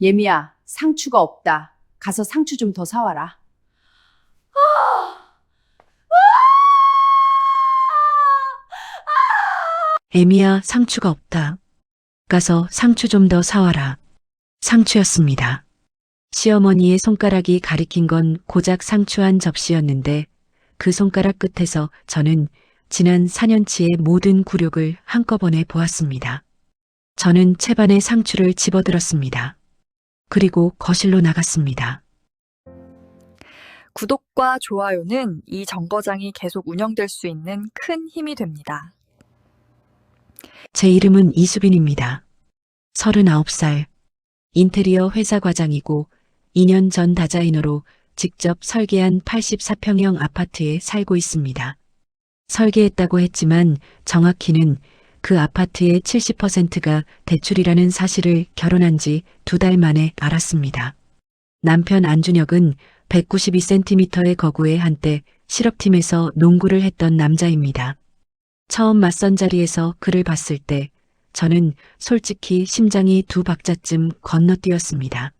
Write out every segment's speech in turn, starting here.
예미야, 상추가 없다. 가서 상추 좀 더 사와라. 애미야, 상추가 없다. 가서 상추 좀 더 사와라. 상추였습니다. 시어머니의 손가락이 가리킨 건 고작 상추 한 접시였는데 그 손가락 끝에서 저는 지난 4년치의 모든 굴욕을 한꺼번에 보았습니다. 저는 채반에 상추를 집어들었습니다. 그리고 거실로 나갔습니다. 구독과 좋아요는 이 정거장이 계속 운영될 수 있는 큰 힘이 됩니다. 제 이름은 이수빈입니다. 39살. 인테리어 회사 과장이고 2년 전 다자인으로 직접 설계한 84평형 아파트에 살고 있습니다. 설계했다고 했지만 정확히는 그 아파트의 70%가 대출이라는 사실을 결혼한 지 2달 만에 알았습니다. 남편 안준혁은 192cm의 거구에 한때 실업팀에서 농구를 했던 남자입니다. 처음 맞선 자리에서 그를 봤을 때 저는 솔직히 심장이 2박자쯤 건너뛰었습니다.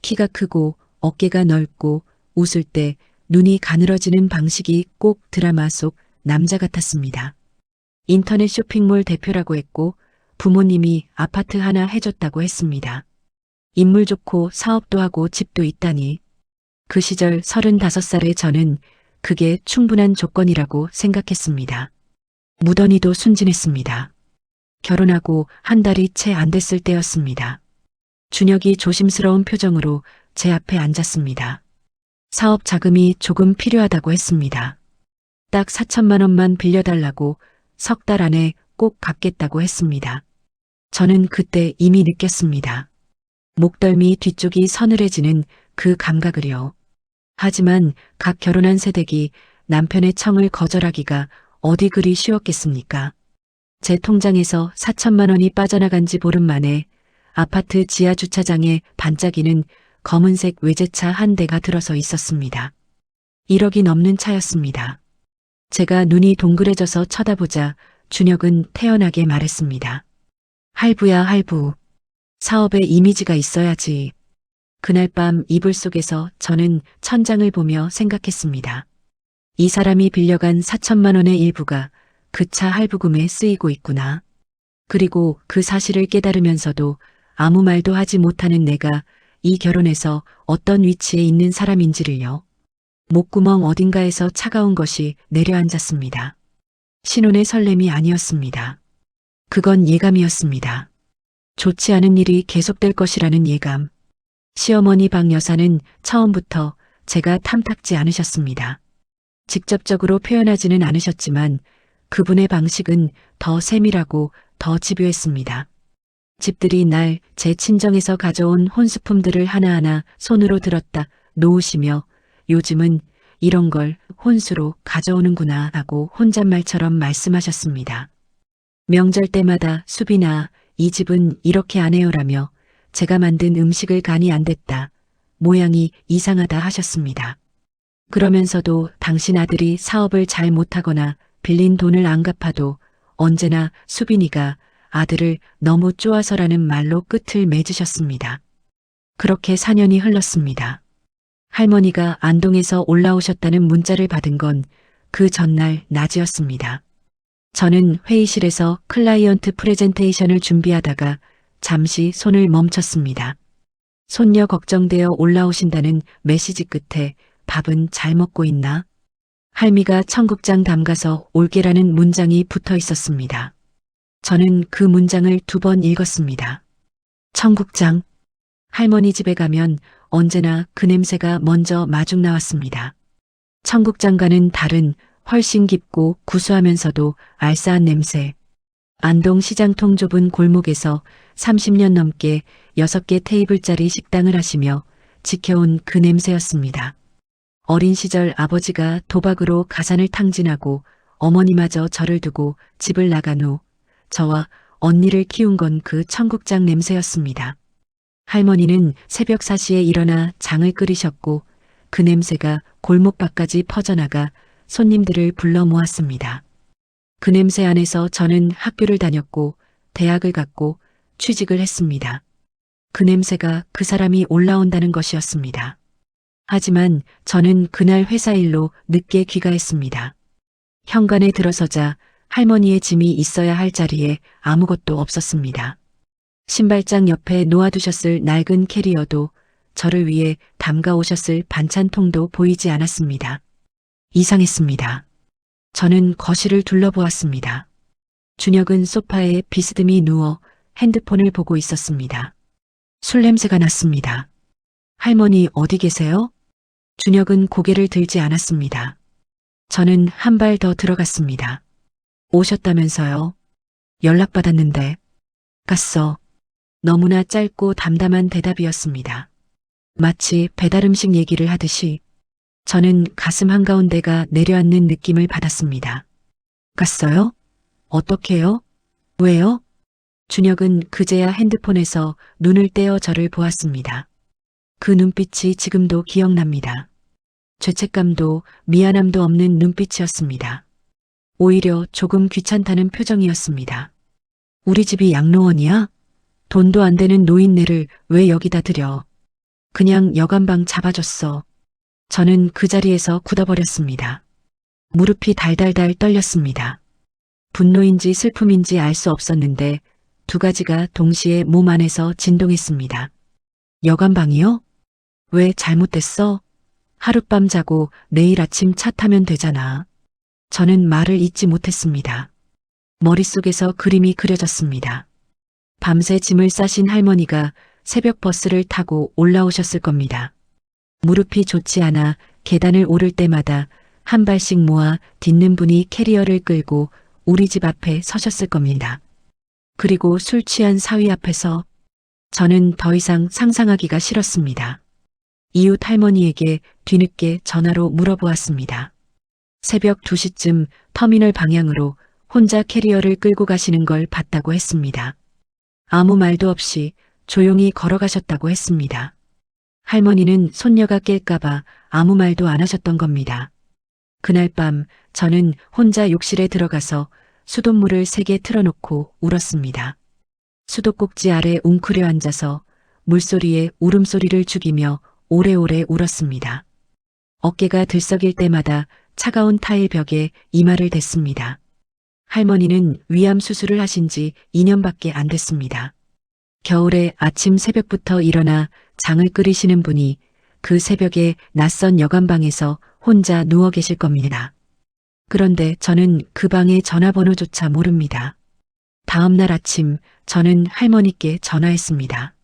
키가 크고 어깨가 넓고 웃을 때 눈이 가늘어지는 방식이 꼭 드라마 속 남자 같았습니다. 인터넷 쇼핑몰 대표라고 했고 부모님이 아파트 하나 해줬다고 했습니다. 인물 좋고 사업도 하고 집도 있다니. 그 시절 35살의 저는 그게 충분한 조건이라고 생각했습니다. 무던히도 순진했습니다. 결혼하고 한 달이 채 안 됐을 때였습니다. 준혁이 조심스러운 표정으로 제 앞에 앉았습니다. 사업 자금이 조금 필요하다고 했습니다. 딱 4천만 원만 빌려달라고 석 달 안에 꼭 갚겠다고 했습니다. 저는 그때 이미 느꼈습니다. 목덜미 뒤쪽이 서늘해지는 그 감각을요. 하지만 각 결혼한 새댁이 남편의 청을 거절하기가 어디 그리 쉬웠겠습니까? 제 통장에서 4천만 원이 빠져나간 지 보름 만에 아파트 지하 주차장에 반짝이는 검은색 외제차 한 대가 들어서 있었습니다. 1억이 넘는 차였습니다. 제가 눈이 동그래져서 쳐다보자 준혁은 태연하게 말했습니다. 할부야 할부. 사업에 이미지가 있어야지. 그날 밤 이불 속에서 저는 천장을 보며 생각했습니다. 이 사람이 빌려간 4천만 원의 일부가 그 차 할부금에 쓰이고 있구나. 그리고 그 사실을 깨달으면서도 아무 말도 하지 못하는 내가 이 결혼에서 어떤 위치에 있는 사람인지를요. 목구멍 어딘가에서 차가운 것이 내려앉았습니다. 신혼의 설렘이 아니었습니다. 그건 예감이었습니다. 좋지 않은 일이 계속될 것이라는 예감. 시어머니 박 여사는 처음부터 제가 탐탁지 않으셨습니다. 직접적으로 표현하지는 않으셨지만 그분의 방식은 더 세밀하고 더 집요했습니다. 집들이 날 제 친정에서 가져온 혼수품들을 하나하나 손으로 들었다 놓으시며 요즘은 이런 걸 혼수로 가져오는구나 하고 혼잣말처럼 말씀하셨습니다. 명절 때마다 수빈아, 이 집은 이렇게 안 해요라며 제가 만든 음식을 간이 안 됐다. 모양이 이상하다 하셨습니다. 그러면서도 당신 아들이 사업을 잘 못하거나 빌린 돈을 안 갚아도 언제나 수빈이가 아들을 너무 쪼아서라는 말로 끝을 맺으셨습니다. 그렇게 4년이 흘렀습니다. 할머니가 안동에서 올라오셨다는 문자를 받은 건 그 전날 낮이었습니다. 저는 회의실에서 클라이언트 프레젠테이션을 준비하다가 잠시 손을 멈췄습니다. 손녀 걱정되어 올라오신다는 메시지 끝에 밥은 잘 먹고 있나? 할미가 청국장 담가서 올게라는 문장이 붙어 있었습니다. 저는 그 문장을 2번 읽었습니다. 청국장. 할머니 집에 가면 언제나 그 냄새가 먼저 마중 나왔습니다. 청국장과는 다른 훨씬 깊고 구수하면서도 알싸한 냄새. 안동 시장통 좁은 골목에서 30년 넘게 6개 테이블짜리 식당을 하시며 지켜온 그 냄새였습니다. 어린 시절 아버지가 도박으로 가산을 탕진하고 어머니마저 저를 두고 집을 나간 후 저와 언니를 키운 건 그 청국장 냄새였습니다. 할머니는 새벽 4시에 일어나 장을 끓이셨고 그 냄새가 골목밖까지 퍼져나가 손님들을 불러 모았습니다. 그 냄새 안에서 저는 학교를 다녔고 대학을 갔고 취직을 했습니다. 그 냄새가 그 사람이 올라온다는 것이었습니다. 하지만 저는 그날 회사 일로 늦게 귀가했습니다. 현관에 들어서자 할머니의 짐이 있어야 할 자리에 아무것도 없었습니다. 신발장 옆에 놓아두셨을 낡은 캐리어도 저를 위해 담가 오셨을 반찬통도 보이지 않았습니다. 이상했습니다. 저는 거실을 둘러보았습니다. 준혁은 소파에 비스듬히 누워 핸드폰을 보고 있었습니다. 술 냄새가 났습니다. 할머니 어디 계세요? 준혁은 고개를 들지 않았습니다. 저는 한 발 더 들어갔습니다. 오셨다면서요? 연락받았는데. 갔어. 너무나 짧고 담담한 대답이었습니다. 마치 배달음식 얘기를 하듯이 저는 가슴 한가운데가 내려앉는 느낌을 받았습니다. 갔어요? 어떻게요? 왜요? 준혁은 그제야 핸드폰에서 눈을 떼어 저를 보았습니다. 그 눈빛이 지금도 기억납니다. 죄책감도 미안함도 없는 눈빛이었습니다. 오히려 조금 귀찮다는 표정이었습니다. 우리 집이 양로원이야? 돈도 안 되는 노인네를 왜 여기다 들여? 그냥 여간방 잡아줬어. 저는 그 자리에서 굳어버렸습니다. 무릎이 달달달 떨렸습니다. 분노인지 슬픔인지 알 수 없었는데 두 가지가 동시에 몸 안에서 진동했습니다. 여간방이요? 왜 잘못됐어? 하룻밤 자고 내일 아침 차 타면 되잖아. 저는 말을 잇지 못했습니다. 머릿속에서 그림이 그려졌습니다. 밤새 짐을 싸신 할머니가 새벽 버스를 타고 올라오셨을 겁니다. 무릎이 좋지 않아 계단을 오를 때마다 한 발씩 모아 딛는 분이 캐리어를 끌고 우리 집 앞에 서셨을 겁니다. 그리고 술 취한 사위 앞에서 저는 더 이상 상상하기가 싫었습니다. 이웃 할머니에게 뒤늦게 전화로 물어보았습니다. 새벽 2시쯤 터미널 방향으로 혼자 캐리어를 끌고 가시는 걸 봤다고 했습니다. 아무 말도 없이 조용히 걸어가셨다고 했습니다. 할머니는 손녀가 깰까봐 아무 말도 안 하셨던 겁니다. 그날 밤 저는 혼자 욕실에 들어가서 수돗물을 3개 틀어놓고 울었습니다. 수도꼭지 아래 웅크려 앉아서 물소리에 울음소리를 죽이며 오래오래 울었습니다. 어깨가 들썩일 때마다 차가운 타일 벽에 이마를 댔습니다. 할머니는 위암 수술을 하신 지 2년밖에 안 됐습니다. 겨울에 아침 새벽부터 일어나 장을 끓이시는 분이 그 새벽에 낯선 여간방에서 혼자 누워 계실 겁니다. 그런데 저는 그 방의 전화번호조차 모릅니다. 다음 날 아침 저는 할머니께 전화했습니다.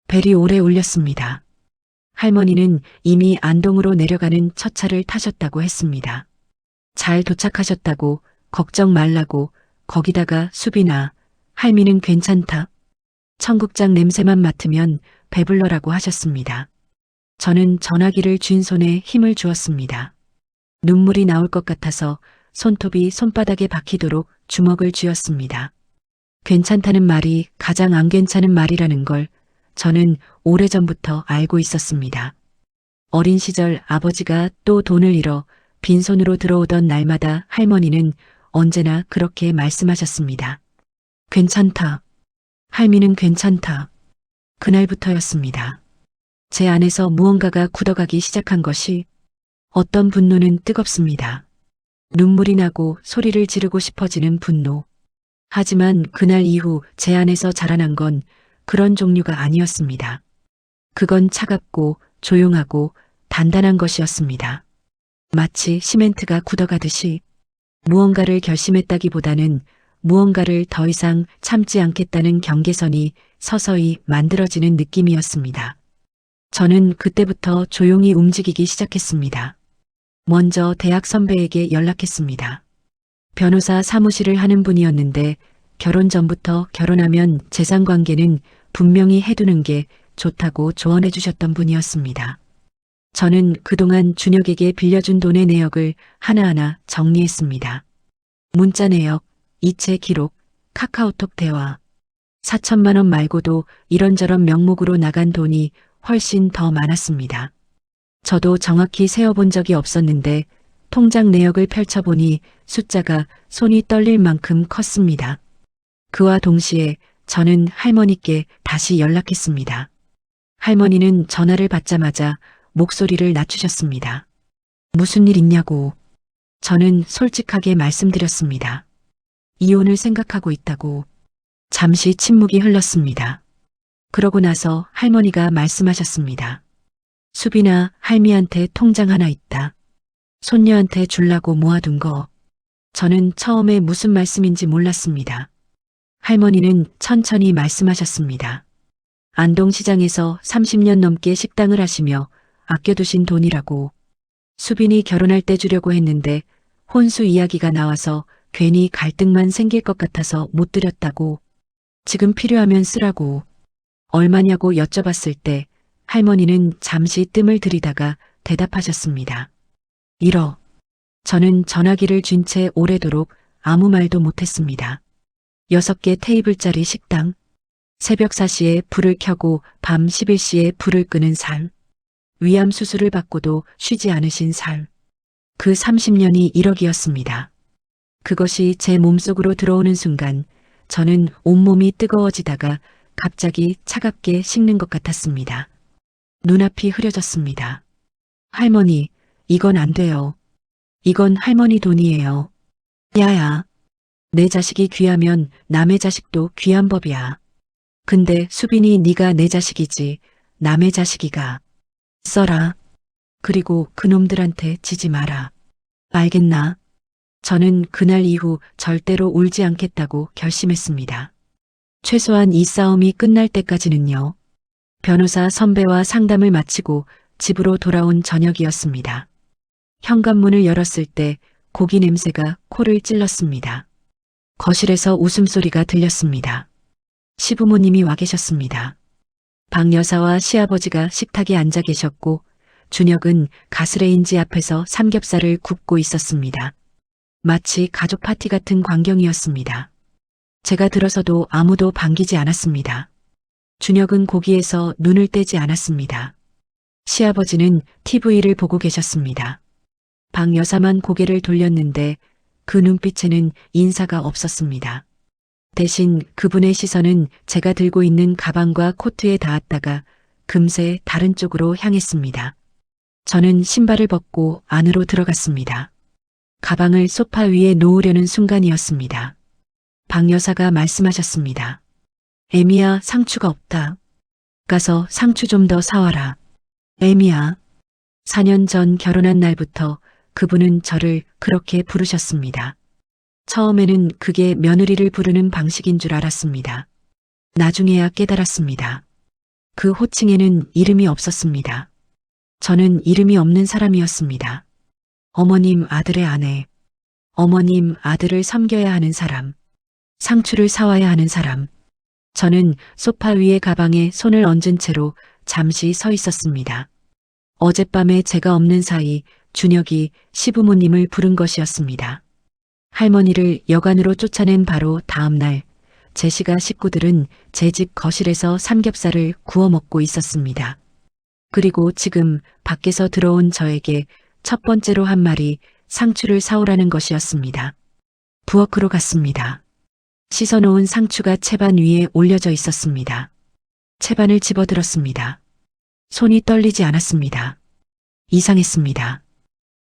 벨이 오래 울렸습니다. 할머니는 이미 안동으로 내려가는 첫 차를 타셨다고 했습니다. 잘 도착하셨다고, 걱정 말라고, 거기다가 수빈아, 할미는 괜찮다. 청국장 냄새만 맡으면 배불러라고 하셨습니다. 저는 전화기를 쥔 손에 힘을 주었습니다. 눈물이 나올 것 같아서 손톱이 손바닥에 박히도록 주먹을 쥐었습니다. 괜찮다는 말이 가장 안 괜찮은 말이라는 걸 저는 오래전부터 알고 있었습니다. 어린 시절 아버지가 또 돈을 잃어 빈손으로 들어오던 날마다 할머니는 언제나 그렇게 말씀하셨습니다. 괜찮다. 할미는 괜찮다. 그날부터였습니다. 제 안에서 무언가가 굳어가기 시작한 것이 어떤 분노는 뜨겁습니다. 눈물이 나고 소리를 지르고 싶어지는 분노. 하지만 그날 이후 제 안에서 자라난 건 그런 종류가 아니었습니다. 그건 차갑고 조용하고 단단한 것이었습니다. 마치 시멘트가 굳어가듯이 무언가를 결심했다기보다는 무언가를 더 이상 참지 않겠다는 경계선이 서서히 만들어지는 느낌이었습니다. 저는 그때부터 조용히 움직이기 시작했습니다. 먼저 대학 선배에게 연락했습니다. 변호사 사무실을 하는 분이었는데 결혼 전부터 결혼하면 재산 관계는 분명히 해두는 게 좋다고 조언해 주셨던 분이었습니다. 저는 그동안 준혁에게 빌려준 돈의 내역을 하나하나 정리했습니다. 문자 내역, 이체 기록, 카카오톡 대화. 4천만 원 말고도 이런저런 명목으로 나간 돈이 훨씬 더 많았습니다. 저도 정확히 세어본 적이 없었는데 통장 내역을 펼쳐보니 숫자가 손이 떨릴 만큼 컸습니다. 그와 동시에 저는 할머니께 다시 연락했습니다. 할머니는 전화를 받자마자 목소리를 낮추셨습니다. 무슨 일 있냐고. 저는 솔직하게 말씀드렸습니다. 이혼을 생각하고 있다고. 잠시 침묵이 흘렀습니다. 그러고 나서 할머니가 말씀하셨습니다. 수빈아, 할미한테 통장 하나 있다. 손녀한테 주려고 모아둔 거. 저는 처음에 무슨 말씀인지 몰랐습니다. 할머니는 천천히 말씀하셨습니다. 안동시장에서 30년 넘게 식당을 하시며 아껴두신 돈이라고. 수빈이 결혼할 때 주려고 했는데 혼수 이야기가 나와서 괜히 갈등만 생길 것 같아서 못 드렸다고. 지금 필요하면 쓰라고. 얼마냐고 여쭤봤을 때 할머니는 잠시 뜸을 들이다가 대답하셨습니다. 1억. 저는 전화기를 쥔 채 오래도록 아무 말도 못했습니다. 6개 테이블짜리 식당. 새벽 4시에 불을 켜고 밤 11시에 불을 끄는 삶. 위암 수술을 받고도 쉬지 않으신 삶. 그 30년이 1억이었습니다. 그것이 제 몸속으로 들어오는 순간 저는 온몸이 뜨거워지다가 갑자기 차갑게 식는 것 같았습니다. 눈앞이 흐려졌습니다. 할머니, 이건 안 돼요. 이건 할머니 돈이에요. 야야, 내 자식이 귀하면 남의 자식도 귀한 법이야. 근데 수빈이 네가 내 자식이지 남의 자식이가. 써라. 그리고 그놈들한테 지지 마라. 알겠나? 저는 그날 이후 절대로 울지 않겠다고 결심했습니다. 최소한 이 싸움이 끝날 때까지는요. 변호사 선배와 상담을 마치고 집으로 돌아온 저녁이었습니다. 현관문을 열었을 때 고기 냄새가 코를 찔렀습니다. 거실에서 웃음소리가 들렸습니다. 시부모님이 와 계셨습니다. 박 여사와 시아버지가 식탁에 앉아 계셨고 준혁은 가스레인지 앞에서 삼겹살을 굽고 있었습니다. 마치 가족 파티 같은 광경이었습니다. 제가 들어서도 아무도 반기지 않았습니다. 준혁은 고기에서 눈을 떼지 않았습니다. 시아버지는 TV를 보고 계셨습니다. 박 여사만 고개를 돌렸는데 그 눈빛에는 인사가 없었습니다. 대신 그분의 시선은 제가 들고 있는 가방과 코트에 닿았다가 금세 다른 쪽으로 향했습니다. 저는 신발을 벗고 안으로 들어갔습니다. 가방을 소파 위에 놓으려는 순간이었습니다. 박 여사가 말씀하셨습니다. 애미야, 상추가 없다. 가서 상추 좀 더 사와라. 애미야. 4년 전 결혼한 날부터 그분은 저를 그렇게 부르셨습니다. 처음에는 그게 며느리를 부르는 방식인 줄 알았습니다. 나중에야 깨달았습니다. 그 호칭에는 이름이 없었습니다. 저는 이름이 없는 사람이었습니다. 어머님 아들의 아내, 어머님 아들을 섬겨야 하는 사람, 상추를 사와야 하는 사람. 저는 소파 위에 가방에 손을 얹은 채로 잠시 서 있었습니다. 어젯밤에 제가 없는 사이 준혁이 시부모님을 부른 것이었습니다. 할머니를 여관으로 쫓아낸 바로 다음 날 제시가 식구들은 제 집 거실에서 삼겹살을 구워 먹고 있었습니다. 그리고 지금 밖에서 들어온 저에게 첫 번째로 한 말이 상추를 사오라는 것이었습니다. 부엌으로 갔습니다. 씻어놓은 상추가 채반 위에 올려져 있었습니다. 채반을 집어들었습니다. 손이 떨리지 않았습니다. 이상했습니다.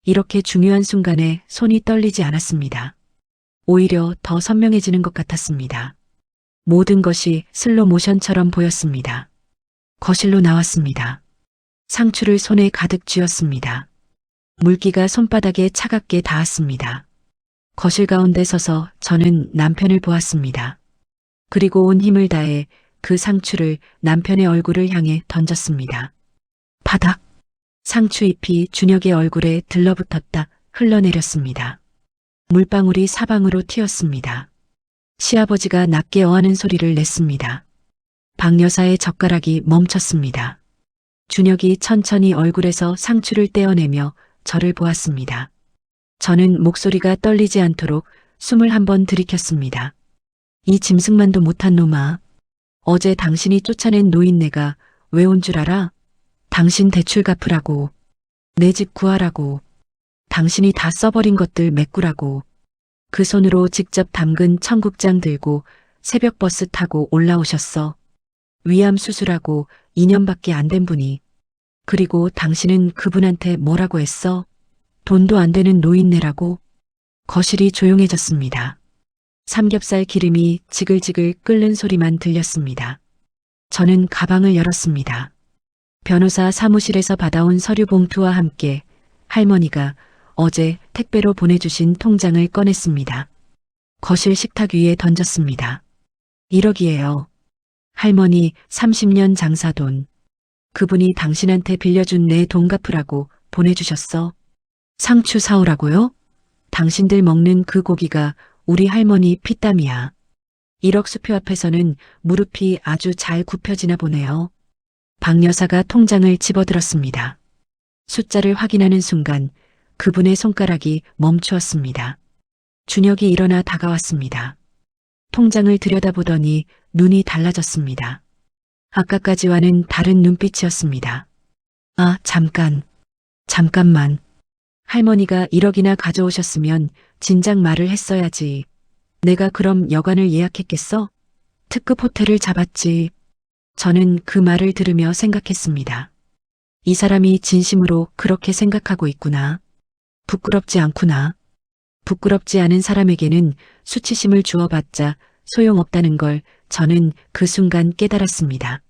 이렇게 중요한 순간에 손이 떨리지 않았습니다. 오히려 더 선명해지는 것 같았습니다. 모든 것이 슬로 모션처럼 보였습니다. 거실로 나왔습니다. 상추를 손에 가득 쥐었습니다. 물기가 손바닥에 차갑게 닿았습니다. 거실 가운데 서서 저는 남편을 보았습니다. 그리고 온 힘을 다해 그 상추를 남편의 얼굴을 향해 던졌습니다. 바닥! 상추잎이 준혁의 얼굴에 들러붙었다 흘러내렸습니다. 물방울이 사방으로 튀었습니다. 시아버지가 낮게 어하는 소리를 냈습니다. 박 여사의 젓가락이 멈췄습니다. 준혁이 천천히 얼굴에서 상추를 떼어내며 저를 보았습니다. 저는 목소리가 떨리지 않도록 숨을 한번 들이켰습니다. 이 짐승만도 못한 놈아. 어제 당신이 쫓아낸 노인네가 왜 온 줄 알아? 당신 대출 갚으라고. 내 집 구하라고. 당신이 다 써버린 것들 메꾸라고. 그 손으로 직접 담근 청국장 들고 새벽 버스 타고 올라오셨어. 위암 수술하고 2년밖에 안 된 분이. 그리고 당신은 그분한테 뭐라고 했어? 돈도 안 되는 노인네라고? 거실이 조용해졌습니다. 삼겹살 기름이 지글지글 끓는 소리만 들렸습니다. 저는 가방을 열었습니다. 변호사 사무실에서 받아온 서류 봉투와 함께 할머니가 어제 택배로 보내주신 통장을 꺼냈습니다. 거실 식탁 위에 던졌습니다. 1억이에요. 할머니 30년 장사돈. 그분이 당신한테 빌려준 내 돈 갚으라고 보내주셨어. 상추 사오라고요? 당신들 먹는 그 고기가 우리 할머니 피땀이야. 1억 수표 앞에서는 무릎이 아주 잘 굽혀지나 보네요. 박 여사가 통장을 집어들었습니다. 숫자를 확인하는 순간 그분의 손가락이 멈추었습니다. 준혁이 일어나 다가왔습니다. 통장을 들여다보더니 눈이 달라졌습니다. 아까까지와는 다른 눈빛이었습니다. 아, 잠깐만. 할머니가 1억이나 가져오셨으면 진작 말을 했어야지. 내가 그럼 여관을 예약했겠어? 특급 호텔을 잡았지. 저는 그 말을 들으며 생각했습니다. 이 사람이 진심으로 그렇게 생각하고 있구나. 부끄럽지 않구나. 부끄럽지 않은 사람에게는 수치심을 주어봤자 소용없다는 걸 저는 그 순간 깨달았습니다.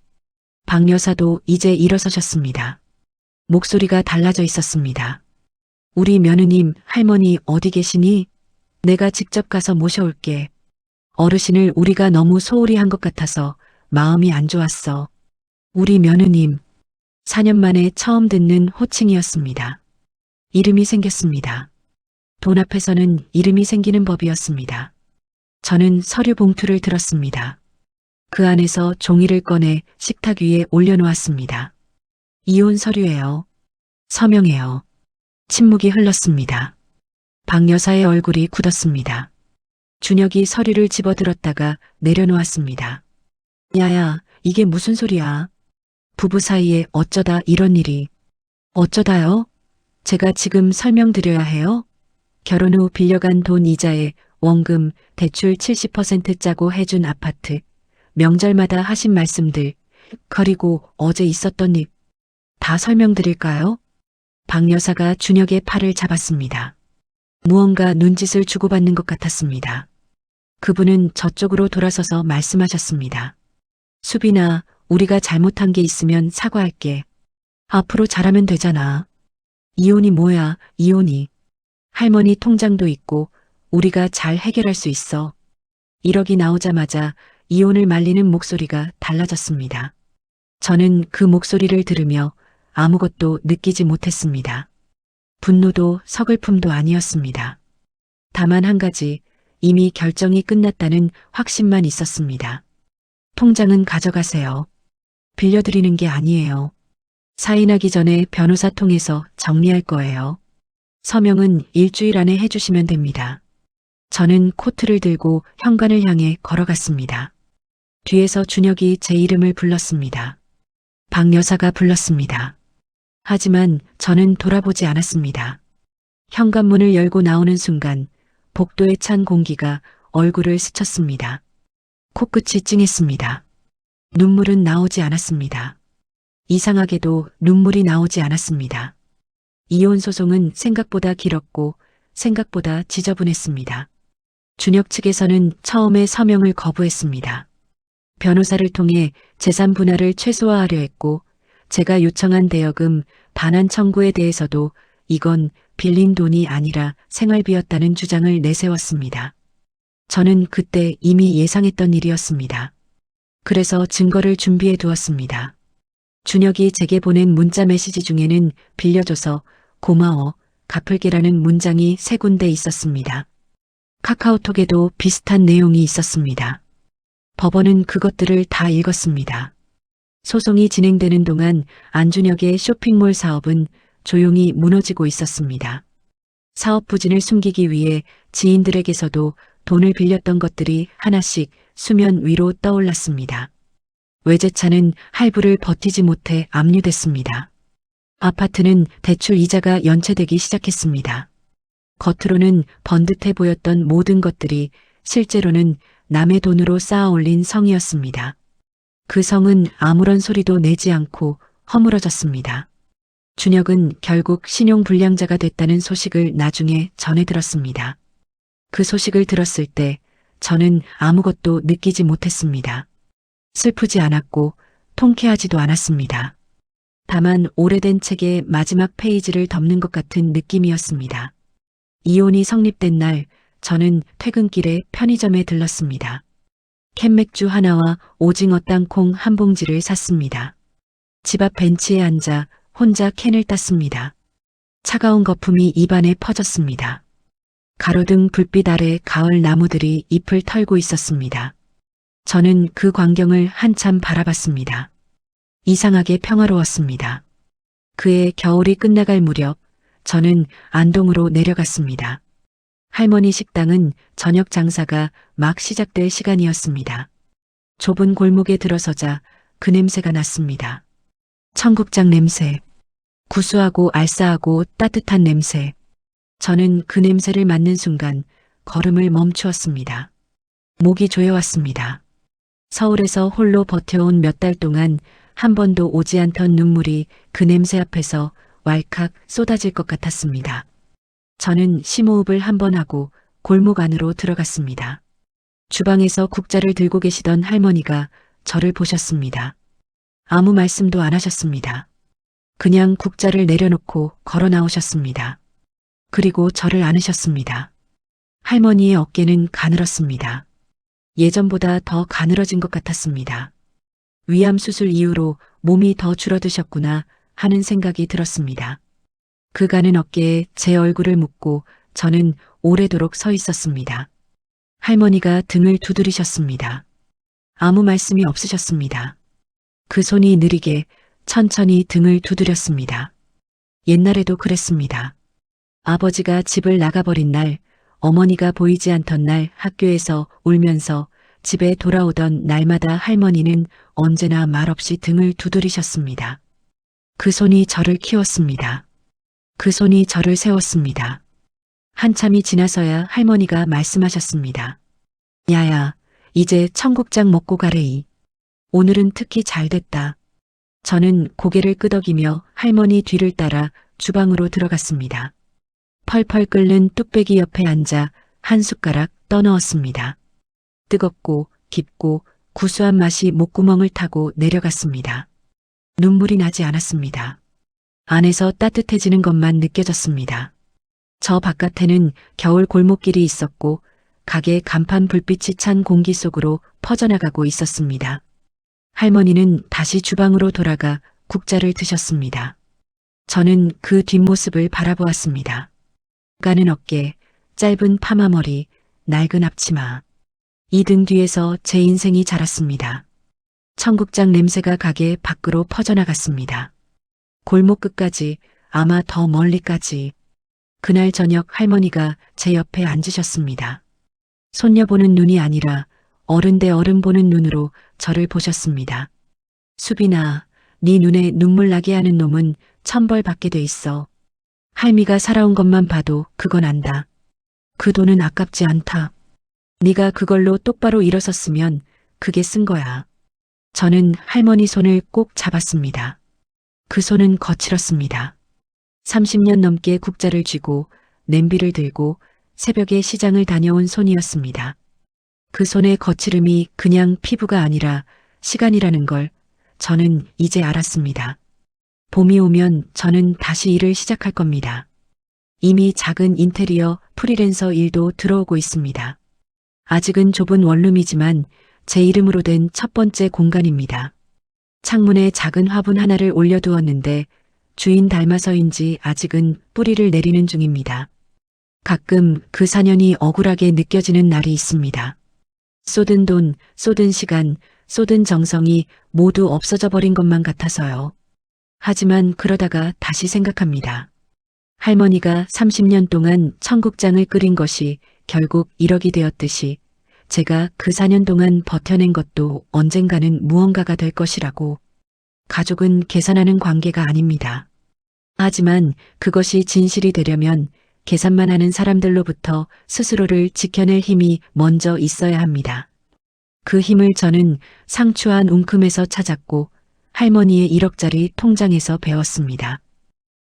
박 여사도 이제 일어서셨습니다. 목소리가 달라져 있었습니다. 우리 며느님, 할머니 어디 계시니? 내가 직접 가서 모셔올게. 어르신을 우리가 너무 소홀히 한 것 같아서 마음이 안 좋았어. 우리 며느님. 4년 만에 처음 듣는 호칭이었습니다. 이름이 생겼습니다. 돈 앞에서는 이름이 생기는 법이었습니다. 저는 서류 봉투를 들었습니다. 그 안에서 종이를 꺼내 식탁 위에 올려놓았습니다. 이혼 서류예요. 서명해요. 침묵이 흘렀습니다. 박 여사의 얼굴이 굳었습니다. 준혁이 서류를 집어들었다가 내려놓았습니다. 야야, 이게 무슨 소리야? 부부 사이에 어쩌다 이런 일이. 어쩌다요? 제가 지금 설명드려야 해요? 결혼 후 빌려간 돈 이자에 원금, 대출 70% 짜고 해준 아파트, 명절마다 하신 말씀들, 그리고 어제 있었던 일, 다 설명드릴까요? 박 여사가 준혁의 팔을 잡았습니다. 무언가 눈짓을 주고받는 것 같았습니다. 그분은 저쪽으로 돌아서서 말씀하셨습니다. 수빈아, 우리가 잘못한 게 있으면 사과할게. 앞으로 잘하면 되잖아. 이혼이 뭐야, 이혼이. 할머니 통장도 있고 우리가 잘 해결할 수 있어. 1억이 나오자마자 이혼을 말리는 목소리가 달라졌습니다. 저는 그 목소리를 들으며 아무것도 느끼지 못했습니다. 분노도 서글픔도 아니었습니다. 다만 한 가지, 이미 결정이 끝났다는 확신만 있었습니다. 통장은 가져가세요. 빌려드리는 게 아니에요. 사인하기 전에 변호사 통해서 정리할 거예요. 서명은 일주일 안에 해주시면 됩니다. 저는 코트를 들고 현관을 향해 걸어갔습니다. 뒤에서 준혁이 제 이름을 불렀습니다. 박 여사가 불렀습니다. 하지만 저는 돌아보지 않았습니다. 현관문을 열고 나오는 순간 복도에 찬 공기가 얼굴을 스쳤습니다. 코끝이 찡했습니다. 눈물은 나오지 않았습니다. 이상하게도 눈물이 나오지 않았습니다. 이혼 소송은 생각보다 길었고 생각보다 지저분했습니다. 준혁 측에서는 처음에 서명을 거부했습니다. 변호사를 통해 재산 분할을 최소화하려 했고 제가 요청한 대여금 반환 청구에 대해서도 이건 빌린 돈이 아니라 생활비였다는 주장을 내세웠습니다. 저는 그때 이미 예상했던 일이었습니다. 그래서 증거를 준비해 두었습니다. 준혁이 제게 보낸 문자 메시지 중에는 빌려줘서 고마워, 갚을게라는 문장이 3군데 있었습니다. 카카오톡에도 비슷한 내용이 있었습니다. 법원은 그것들을 다 읽었습니다. 소송이 진행되는 동안 안준혁의 쇼핑몰 사업은 조용히 무너지고 있었습니다. 사업 부진을 숨기기 위해 지인들에게서도 돈을 빌렸던 것들이 하나씩 수면 위로 떠올랐습니다. 외제차는 할부를 버티지 못해 압류됐습니다. 아파트는 대출 이자가 연체되기 시작했습니다. 겉으로는 번듯해 보였던 모든 것들이 실제로는 남의 돈으로 쌓아 올린 성이었습니다. 그 성은 아무런 소리도 내지 않고 허물어졌습니다. 준혁은 결국 신용불량자가 됐다는 소식을 나중에 전해 들었습니다. 그 소식을 들었을 때 저는 아무것도 느끼지 못했습니다. 슬프지 않았고 통쾌하지도 않았습니다. 다만 오래된 책의 마지막 페이지를 덮는 것 같은 느낌이었습니다. 이혼이 성립된 날 저는 퇴근길에 편의점에 들렀습니다. 캔맥주 하나와 오징어 땅콩 한 봉지를 샀습니다. 집 앞 벤치에 앉아 혼자 캔을 땄습니다. 차가운 거품이 입안에 퍼졌습니다. 가로등 불빛 아래 가을 나무들이 잎을 털고 있었습니다. 저는 그 광경을 한참 바라봤습니다. 이상하게 평화로웠습니다. 그해 겨울이 끝나갈 무렵 저는 안동으로 내려갔습니다. 할머니 식당은 저녁 장사가 막 시작될 시간이었습니다. 좁은 골목에 들어서자 그 냄새가 났습니다. 청국장 냄새. 구수하고 알싸하고 따뜻한 냄새. 저는 그 냄새를 맡는 순간 걸음을 멈추었습니다. 목이 조여왔습니다. 서울에서 홀로 버텨온 몇 달 동안 한 번도 오지 않던 눈물이 그 냄새 앞에서 왈칵 쏟아질 것 같았습니다. 저는 심호흡을 한 번 하고 골목 안으로 들어갔습니다. 주방에서 국자를 들고 계시던 할머니가 저를 보셨습니다. 아무 말씀도 안 하셨습니다. 그냥 국자를 내려놓고 걸어 나오셨습니다. 그리고 저를 안으셨습니다. 할머니의 어깨는 가늘었습니다. 예전보다 더 가늘어진 것 같았습니다. 위암 수술 이후로 몸이 더 줄어드셨구나 하는 생각이 들었습니다. 그 가는 어깨에 제 얼굴을 묻고 저는 오래도록 서 있었습니다. 할머니가 등을 두드리셨습니다. 아무 말씀이 없으셨습니다. 그 손이 느리게 천천히 등을 두드렸습니다. 옛날에도 그랬습니다. 아버지가 집을 나가버린 날, 어머니가 보이지 않던 날 학교에서 울면서 집에 돌아오던 날마다 할머니는 언제나 말없이 등을 두드리셨습니다. 그 손이 저를 키웠습니다. 그 손이 저를 세웠습니다. 한참이 지나서야 할머니가 말씀하셨습니다. 야야, 이제 청국장 먹고 가래이. 오늘은 특히 잘 됐다. 저는 고개를 끄덕이며 할머니 뒤를 따라 주방으로 들어갔습니다. 펄펄 끓는 뚝배기 옆에 앉아 한 숟가락 떠넣었습니다. 뜨겁고 깊고 구수한 맛이 목구멍을 타고 내려갔습니다. 눈물이 나지 않았습니다. 안에서 따뜻해지는 것만 느껴졌습니다. 저 바깥에는 겨울 골목길이 있었고 가게 간판 불빛이 찬 공기 속으로 퍼져나가고 있었습니다. 할머니는 다시 주방으로 돌아가 국자를 드셨습니다. 저는 그 뒷모습을 바라보았습니다. 가는 어깨, 짧은 파마머리, 낡은 앞치마. 이 등 뒤에서 제 인생이 자랐습니다. 청국장 냄새가 가게 밖으로 퍼져나갔습니다. 골목 끝까지, 아마 더 멀리까지. 그날 저녁 할머니가 제 옆에 앉으셨습니다. 손녀 보는 눈이 아니라 어른 대 어른 보는 눈으로 저를 보셨습니다. 수빈아, 네 눈에 눈물 나게 하는 놈은 천벌 받게 돼 있어. 할미가 살아온 것만 봐도 그건 안다. 그 돈은 아깝지 않다. 네가 그걸로 똑바로 일어섰으면 그게 쓴 거야. 저는 할머니 손을 꼭 잡았습니다. 그 손은 거칠었습니다. 30년 넘게 국자를 쥐고 냄비를 들고 새벽에 시장을 다녀온 손이었습니다. 그 손의 거칠음이 그냥 피부가 아니라 시간이라는 걸 저는 이제 알았습니다. 봄이 오면 저는 다시 일을 시작할 겁니다. 이미 작은 인테리어 프리랜서 일도 들어오고 있습니다. 아직은 좁은 원룸이지만 제 이름으로 된 첫 번째 공간입니다. 창문에 작은 화분 하나를 올려두었는데 주인 닮아서인지 아직은 뿌리를 내리는 중입니다. 가끔 그 사년이 억울하게 느껴지는 날이 있습니다. 쏟은 돈, 쏟은 시간, 쏟은 정성이 모두 없어져 버린 것만 같아서요. 하지만 그러다가 다시 생각합니다. 할머니가 30년 동안 청국장을 끓인 것이 결국 1억이 되었듯이 제가 그 4년 동안 버텨낸 것도 언젠가는 무언가가 될 것이라고. 가족은 계산하는 관계가 아닙니다. 하지만 그것이 진실이 되려면 계산만 하는 사람들로부터 스스로를 지켜낼 힘이 먼저 있어야 합니다. 그 힘을 저는 상추한 웅큼에서 찾았고 할머니의 1억짜리 통장에서 배웠습니다.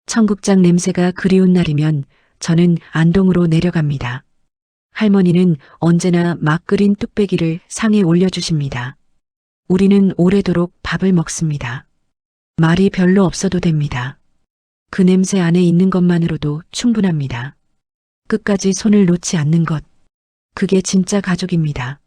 청국장 냄새가 그리운 날이면 저는 안동으로 내려갑니다. 할머니는 언제나 막 끓인 뚝배기를 상에 올려주십니다. 우리는 오래도록 밥을 먹습니다. 말이 별로 없어도 됩니다. 그 냄새 안에 있는 것만으로도 충분합니다. 끝까지 손을 놓지 않는 것. 그게 진짜 가족입니다.